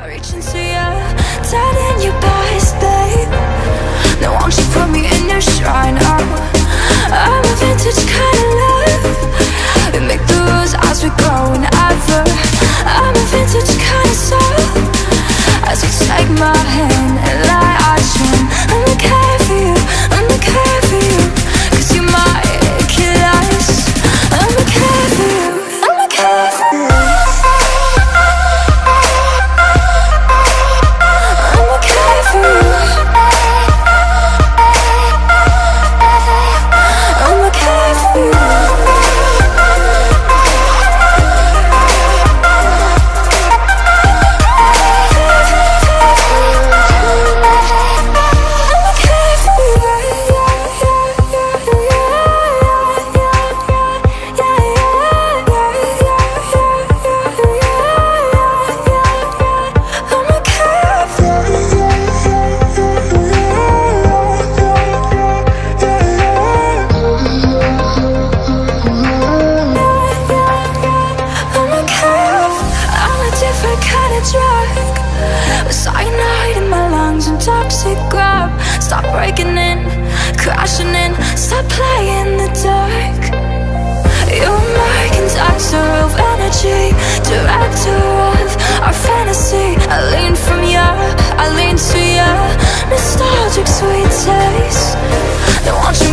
reach into you, dead in your bodies, babe. Now won't you put me in your shrine? Oh, I'm a vintage kind of love. We make the rules as we go and ever. I'm a vintage kind of soul. As you take my hand and light our shine, I'm the care for you, I'm the care for you. 'Cause you're my killers. I'm the care for you, I'm the care for you. I'm the care for you. I'm the care for you. Cyanide in my lungs and toxic grab. Stop breaking in, crashing in. Stop playing the dark. You're my conductor of energy, director of our fantasy. I lean from you, I lean to you. Nostalgic sweet taste. Now won't you